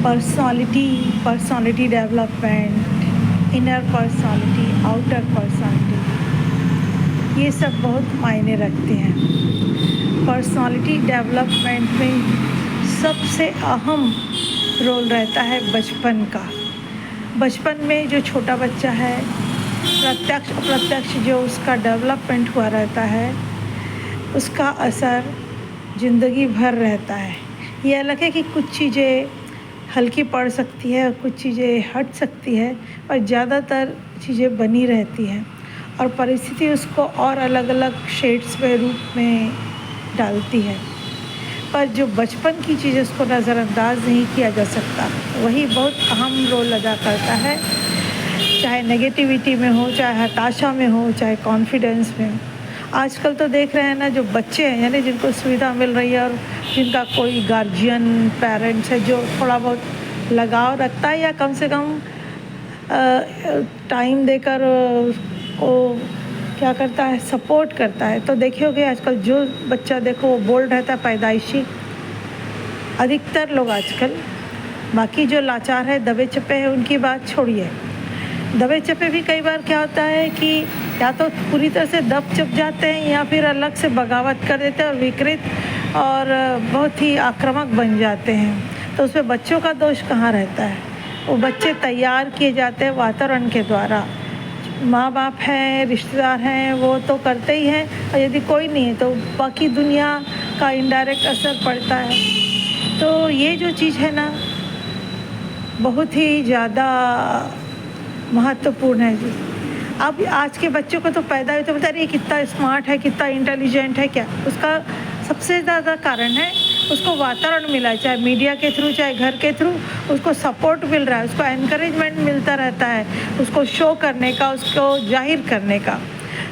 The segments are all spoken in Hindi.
Personality development, inner personality, outer personality, ये सब बहुत मायने रखते हैं। पर्सनालिटी डेवलपमेंट में सबसे अहम रोल रहता है बचपन का। बचपन में जो छोटा बच्चा है, प्रत्यक्ष अप्रत्यक्ष जो उसका डेवलपमेंट हुआ रहता है, उसका असर ज़िंदगी भर रहता है। ये अलग है कि कुछ चीज़ें हल्की पड़ सकती है और कुछ चीज़ें हट सकती है, और ज़्यादातर चीज़ें बनी रहती हैं और परिस्थिति उसको और अलग अलग शेड्स में, रूप में डालती है। पर जो बचपन की चीज़ उसको नज़रअंदाज नहीं किया जा सकता, वही बहुत अहम रोल अदा करता है, चाहे नेगेटिविटी में हो, चाहे हताशा में हो, चाहे कॉन्फिडेंस में हो। आजकल तो देख रहे हैं ना, जो बच्चे हैं यानी जिनको सुविधा मिल रही है और जिनका कोई गार्जियन पेरेंट्स है जो थोड़ा बहुत लगाव रखता है या कम से कम टाइम देकर को क्या करता है, सपोर्ट करता है, तो देखिए आजकल जो बच्चा देखो वो बोल्ड रहता है, पैदाइशी अधिकतर लोग आजकल। बाकी जो लाचार है, दबे चपे हैं, उनकी बात छोड़िए। दबे चपे भी कई बार क्या होता है कि या तो पूरी तरह से दब चप जाते हैं या फिर अलग से बगावत कर देते हैं और विकृत और बहुत ही आक्रामक बन जाते हैं। तो उसमें बच्चों का दोष कहाँ रहता है? वो बच्चे तैयार किए जाते हैं वातावरण के द्वारा। माँ बाप हैं, रिश्तेदार हैं, वो तो करते ही हैं, और यदि कोई नहीं है तो बाकी दुनिया का इनडायरेक्ट असर पड़ता है। तो ये जो चीज़ है ना, बहुत ही ज़्यादा महत्वपूर्ण है जी। अब आज के बच्चों को तो पैदा हुए तो बोलते अरे कितना स्मार्ट है, कितना इंटेलिजेंट है। क्या उसका सबसे ज़्यादा कारण है उसको वातावरण मिला है, चाहे मीडिया के थ्रू, चाहे घर के थ्रू, उसको सपोर्ट मिल रहा है, उसको एनकरेजमेंट मिलता रहता है, उसको शो करने का, उसको जाहिर करने का।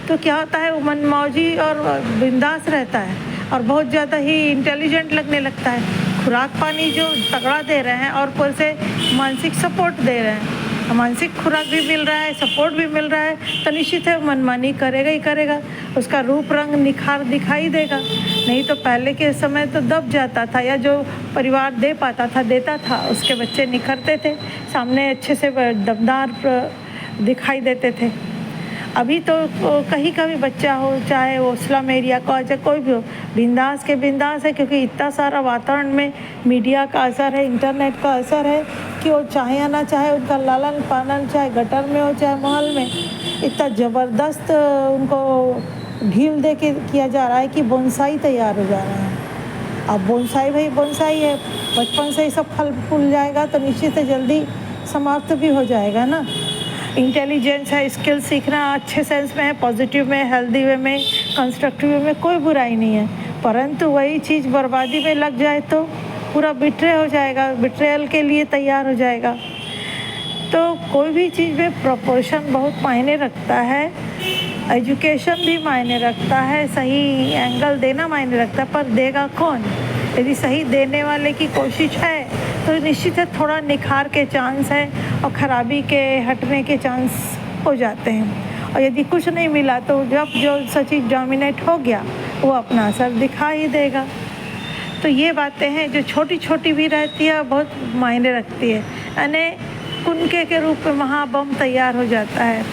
तो क्या होता है, वो मनमौजी और बिंदास रहता है और बहुत ज़्यादा ही इंटेलिजेंट लगने लगता है। खुराक पानी जो तगड़ा दे रहे हैं और ऊपर से मानसिक सपोर्ट दे रहे हैं, मानसिक खुराक भी मिल रहा है, सपोर्ट भी मिल रहा है, तो निश्चित है मनमानी करेगा ही करेगा, उसका रूप रंग निखार दिखाई देगा। नहीं तो पहले के समय तो दब जाता था, या जो परिवार दे पाता था देता था, उसके बच्चे निखरते थे, सामने अच्छे से दमदार दिखाई देते थे। अभी तो कहीं का भी बच्चा हो, चाहे वो स्लम एरिया का हो, चाहे कोई भी हो, बिंदास के बिंदास है, क्योंकि इतना सारा वातावरण में मीडिया का असर है, इंटरनेट का असर है कि वो चाहे या ना चाहे, उनका लालन पालन चाहे गटर में हो चाहे महल में, इतना ज़बरदस्त उनको ढील दे के किया जा रहा है कि बोनसाई तैयार हो जा रहा है। अब बोनसाई भाई बोनसाई है, बचपन से ही सब फल फूल जाएगा तो निश्चित है जल्दी समाप्त भी हो जाएगा ना। इंटेलिजेंस है, स्किल सीखना अच्छे सेंस में है, पॉजिटिव में, हेल्दी वे में, कंस्ट्रक्टिव वे में, कोई बुराई नहीं है, परंतु वही चीज़ बर्बादी में लग जाए तो पूरा बिट्रे हो जाएगा, बिट्रेयल के लिए तैयार हो जाएगा। तो कोई भी चीज़ में प्रोपोर्शन बहुत मायने रखता है, एजुकेशन भी मायने रखता है, सही एंगल देना मायने रखता है, पर देगा कौन? यदि सही देने वाले की कोशिश है तो निश्चित है थोड़ा निखार के चांस है और ख़राबी के हटने के चांस हो जाते हैं। और यदि कुछ नहीं मिला तो जब जो सच्ची डोमिनेट हो गया वो अपना असर दिखा ही देगा। तो ये बातें हैं जो छोटी छोटी भी रहती है, बहुत मायने रखती है। यानी कुनके के रूप में महाबम तैयार हो जाता है,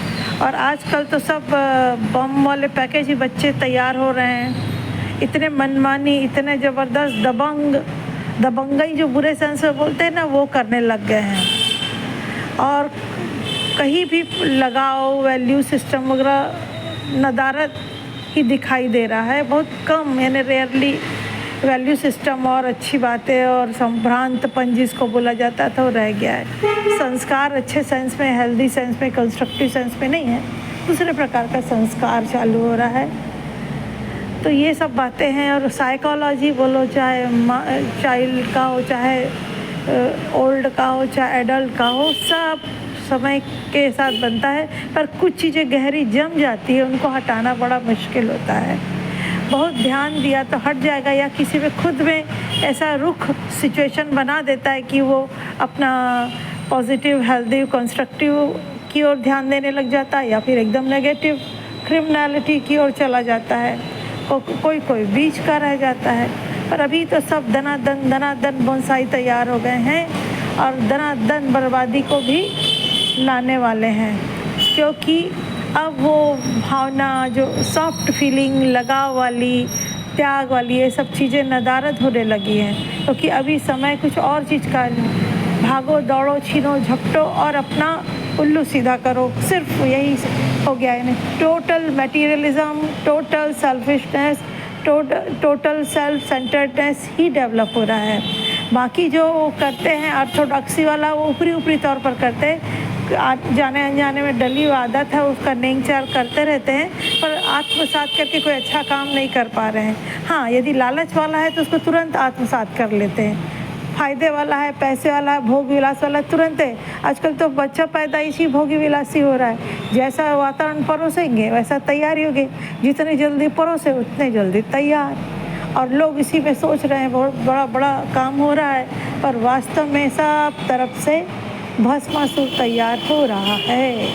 और आजकल तो सब बम वाले पैकेज ही बच्चे तैयार हो रहे हैं, इतने मनमानी, इतने ज़बरदस्त दबंगई जो बुरे सेंस से बोलते हैं ना, वो करने लग गए हैं। और कहीं भी लगाओ वैल्यू सिस्टम वगैरह नदारत ही दिखाई दे रहा है, बहुत कम, यानी रेयरली वैल्यू सिस्टम और अच्छी बातें और संभ्रांतपन जिसको बोला जाता था वो रह गया है। संस्कार अच्छे सेंस में, हेल्दी सेंस में, कंस्ट्रक्टिव सेंस में नहीं है, दूसरे प्रकार का संस्कार चालू हो रहा है। तो ये सब बातें हैं। और साइकोलॉजी बोलो, चाहे चाइल्ड का हो, चाहे ओल्ड का हो, चाहे एडल्ट का हो, सब समय के साथ बनता है, पर कुछ चीज़ें गहरी जम जाती है, उनको हटाना बड़ा मुश्किल होता है। बहुत ध्यान दिया तो हट जाएगा, या किसी में खुद में ऐसा रुख सिचुएशन बना देता है कि वो अपना पॉजिटिव, हेल्दी, कंस्ट्रक्टिव की ओर ध्यान देने लग जाता है, या फिर एकदम नेगेटिव क्रिमिनलिटी की ओर चला जाता है, कोई बीच का रह जाता है। पर अभी तो सब दनादन बोनसाई तैयार हो गए हैं और दनादन बर्बादी को भी लाने वाले हैं, क्योंकि अब वो भावना जो सॉफ्ट फीलिंग, लगाव वाली, त्याग वाली, ये सब चीज़ें नदारद होने लगी हैं, क्योंकि अभी समय कुछ और चीज़ का भागो दौड़ो छीनो झपटो और अपना उल्लू सीधा करो, सिर्फ यही हो गया है। Total materialism, total selfishness, total self centredness ही डेवलप हो रहा है। बाकी जो करते हैं ऑर्थोडॉक्सी वाला, वो ऊपरी ऊपरी तौर पर करते हैं, जाने अनजाने में डली हुई आदत है, उसका नेंगचार करते रहते हैं, पर आत्मसात करके कोई अच्छा काम नहीं कर पा रहे हैं। हाँ, यदि लालच वाला है तो उसको तुरंत आत्मसात कर लेते हैं, फ़ायदे वाला है, पैसे वाला है, भोग विलास वाला तुरंत है। आजकल तो बच्चा पैदाइशी भोगी विलासी हो रहा है, जैसा वातावरण परोसेंगे वैसा तैयारी होगी, जितनी जल्दी परोसे उतने जल्दी तैयार। और लोग इसी में सोच रहे हैं बहुत बड़ा बड़ा काम हो रहा है, पर वास्तव में सब तरफ से भस्मासुर तैयार हो रहा है।